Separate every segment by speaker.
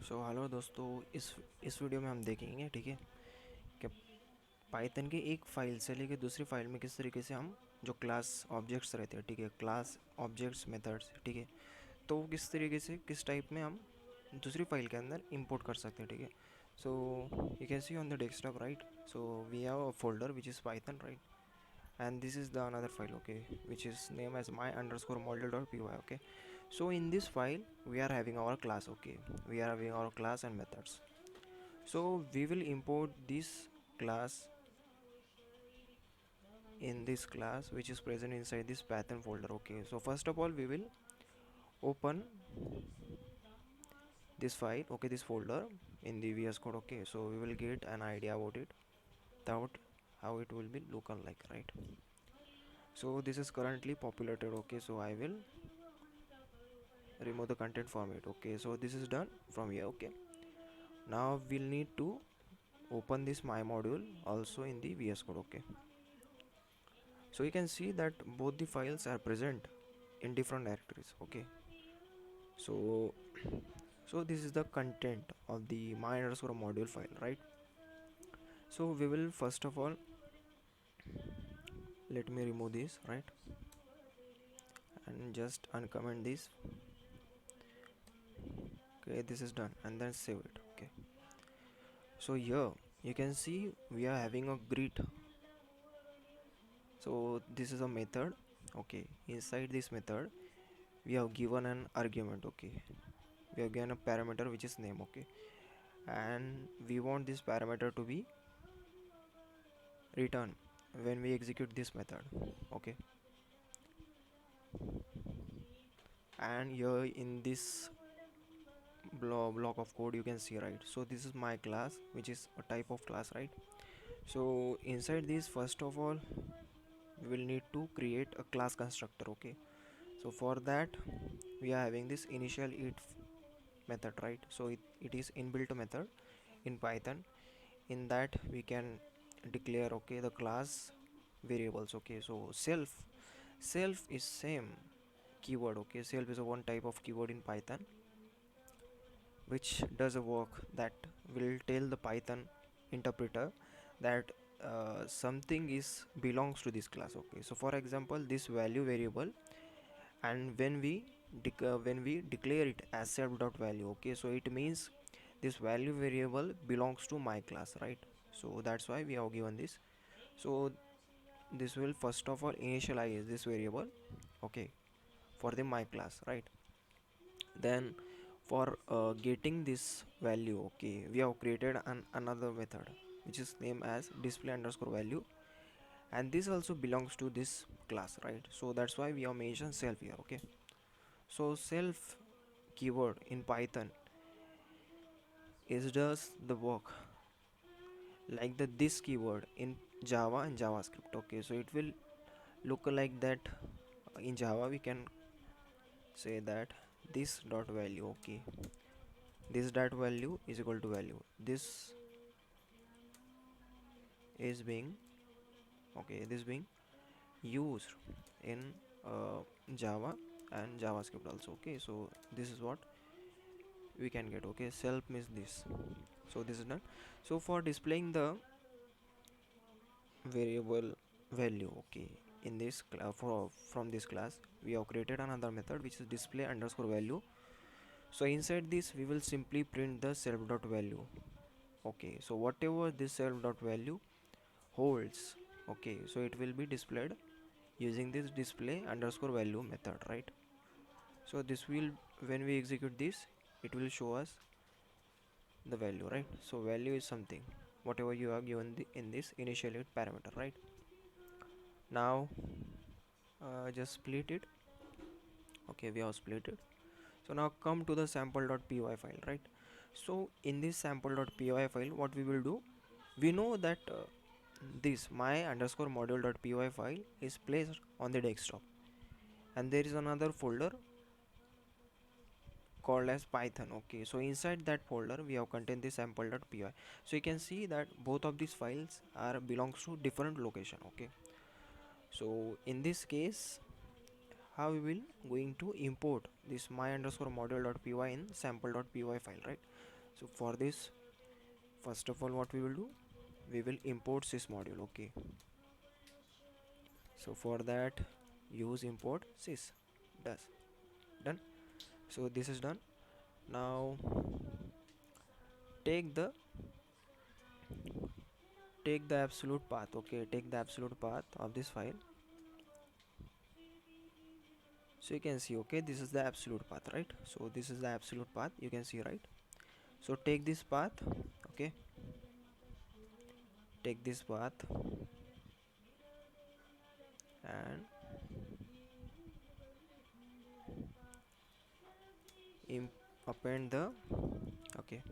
Speaker 1: Hello दोस्तों, इस video में हम देखेंगे, ठीक है, कि पाइथन की एक फ़ाइल से लेकर दूसरी फ़ाइल में किस तरीके से हम जो क्लास ऑब्जेक्ट्स रहते हैं, ठीक है, क्लास ऑब्जेक्ट्स मेथड्स, ठीक है, तो वो किस तरीके से किस टाइप में हम दूसरी फ़ाइल के अंदर इंपोर्ट कर सकते हैं, ठीक है। So you can see on the desktop, right. So we have a folder which is Python, right, and this is the another file, okay, which is named as my underscore module.py, okay. So in this file we are having our class, okay, we are having our class and methods. So we will import this class in this class which is present inside this pattern folder, okay. So first of all we will open this file, okay, this folder in the VS Code, okay. So we will get an idea about it, about how it will be look like, right. So this is currently populated, okay. So I will remove the content from it, okay. So this is done from here, okay. Now we'll need to open this my module also in the VS Code, okay. So you can see that both the files are present in different directories, okay. So this is the content of the my underscore module file, right. So we will first of all, let me remove this, right, and just uncomment this, okay. This is done, and then save it, okay. So here you can see we are having a grid. So this is a method, okay. Inside this method we have given an argument, okay. We have given a parameter which is name, okay, and we want this parameter to be returned when we execute this method, okay. And here in this block of code you can see, right. So this is my class, which is a type of class, right. So inside this, first of all we will need to create a class constructor, okay. So for that we are having this initial it method, right. So it is inbuilt method in Python. In that we can declare, okay, the class variables, okay. So self is same keyword, okay. Self is a one type of keyword in Python which does a work that will tell the Python interpreter that something is belongs to this class, okay. So for example, this value variable, and when we declare it as self dot value, okay, so it means this value variable belongs to my class, right. So that's why we have given this. So this will first of all initialize this variable, okay, for the my class, right. Then for getting this value, okay, we have created another method which is named as display underscore value, and this also belongs to this class, right. So that's why we have mentioned self here, okay. So self keyword in Python is does the work like the this keyword in Java and JavaScript, okay. So it will look like that. In Java we can say that this dot value, okay, this dot value is equal to value, this is being, okay, this being used in Java and JavaScript also, okay. So this is what we can get, okay. Self means this. So this is done. So for displaying the variable value, okay, in this from this class we have created another method which is display underscore value. So inside this we will simply print the self dot value, okay. So whatever this self dot value holds, okay, so it will be displayed using this display underscore value method, right. So this will, when we execute this, it will show us the value, right. So value is something whatever you have given in this initial parameter, right. Now just split it, okay. We have split it. So now come to the sample.py file, right. So in this sample.py file, what we will do, we know that this my underscore module.py file is placed on the desktop, and there is another folder called as Python, okay. So inside that folder we have contained the sample.py. So you can see that both of these files are belongs to different location, okay. So in this case, how we will going to import this my underscore module.py in sample.py file, right. So for this, first of all, what we will do, we will import sys module. Okay, so for that, use import sys. Does done. So this is done. Now take the absolute path. Okay, take the absolute path of this file. So you can see, okay, this is the absolute path, right? So this is the absolute path, you can see, right? So take this path. Okay, take this path and append the, okay,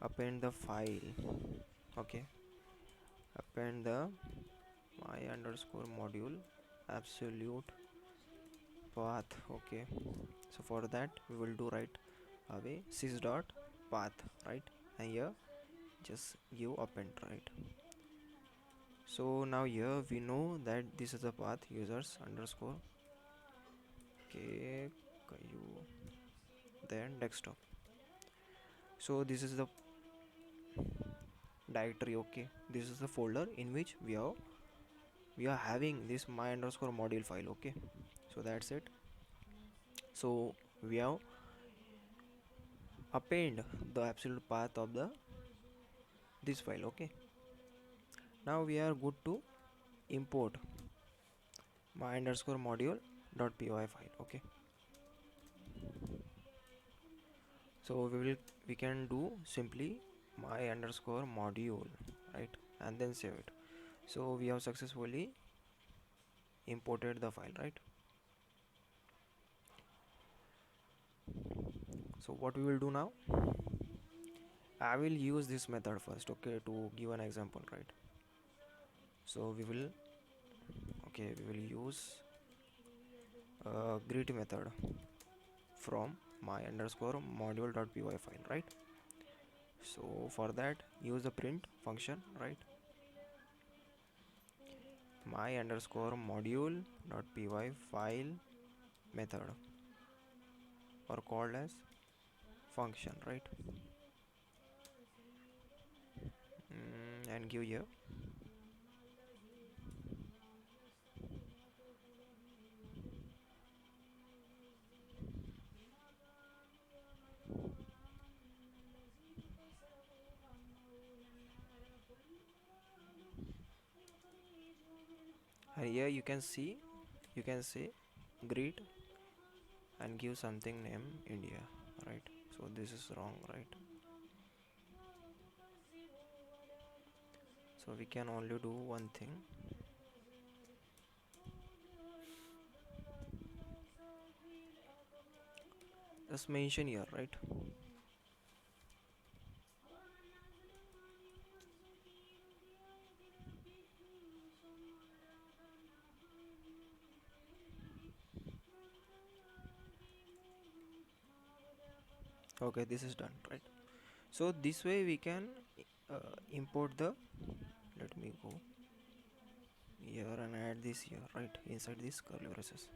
Speaker 1: append the file. Okay, append the my underscore module absolute path. Okay, so for that we will do right away sys dot path, right? And here just give append, right? So now here we know that this is the path users underscore, okay, then desktop. So this is the directory. Okay, this is the folder in which we are having this my underscore module file. Okay, so that's it. So we have append the absolute path of the this file. Okay, now we are good to import my underscore module dot py file. Okay, so we can do simply my underscore module, right, and then save it. So we have successfully imported the file, right? So what we will do now, I will use this method first, okay, to give an example, right? So we will, okay, we will use greet method from my underscore module dot py file, right? So for that use the print function, right? My underscore module dot py file method or called as function, right? And give here and here you can see, you can say greet and give something name India, right? So this is wrong, right? So we can only do one thing, just mention here, right? Okay, this is done, right? So this way we can import the, let me go here and add this here, right, inside this curly braces.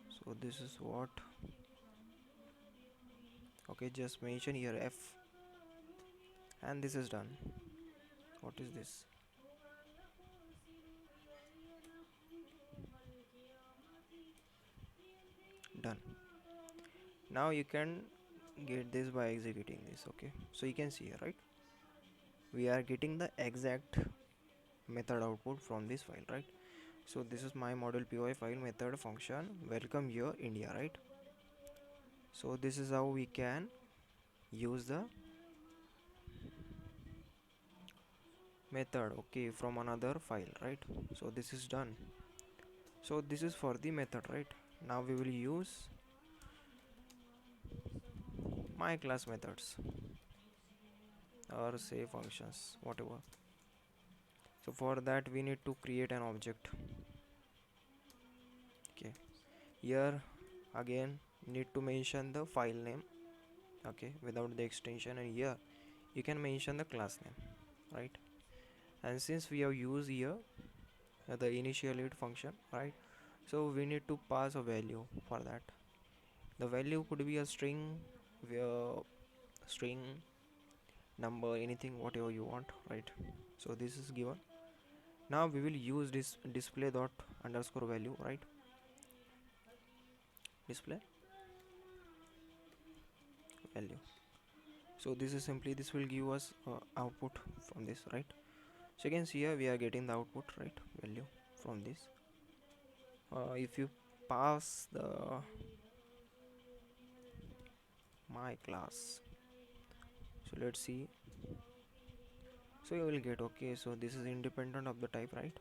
Speaker 1: So this is what, okay, just mention here f and this is done. What is this? Done. Now you can get this by executing this. Okay, so you can see here, right, we are getting the exact method output from this file, right? So this is my module py file method function welcome here India, right? So this is how we can use the method, okay, from another file, right? So this is done. So this is for the method, right? Now we will use my class methods or say functions, whatever. So for that we need to create an object. Okay, here again need to mention the file name, okay, without the extension, and here you can mention the class name, right? And since we have used here the initialate function, right, so we need to pass a value for that. The value could be a string, string, number, anything whatever you want, right? So this is given. Now we will use this display dot underscore value, right? Display value. So this is simply, this will give us output from this, right? So you can see here we are getting the output, right, value from this. If you pass the my class, so let's see, so you will get, okay, so this is independent of the type, right?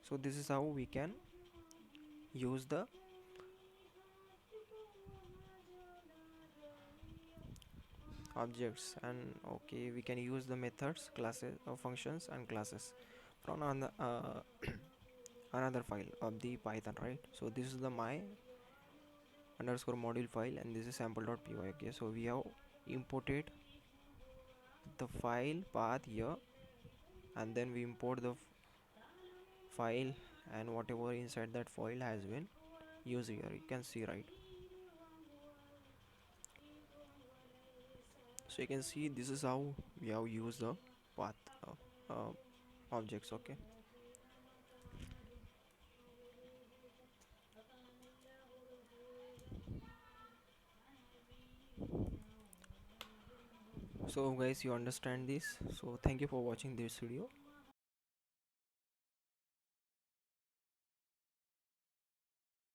Speaker 1: So this is how we can use the objects, and okay, we can use the methods, classes, functions and classes from another file of the Python, right? So this is the my underscore module file, and this is sample.py. Okay, so we have imported the file path here, and then we import the file, and whatever inside that file has been used here, you can see, right? So you can see this is how we have used the path objects. Okay, so guys, you understand this. So thank you for watching this video.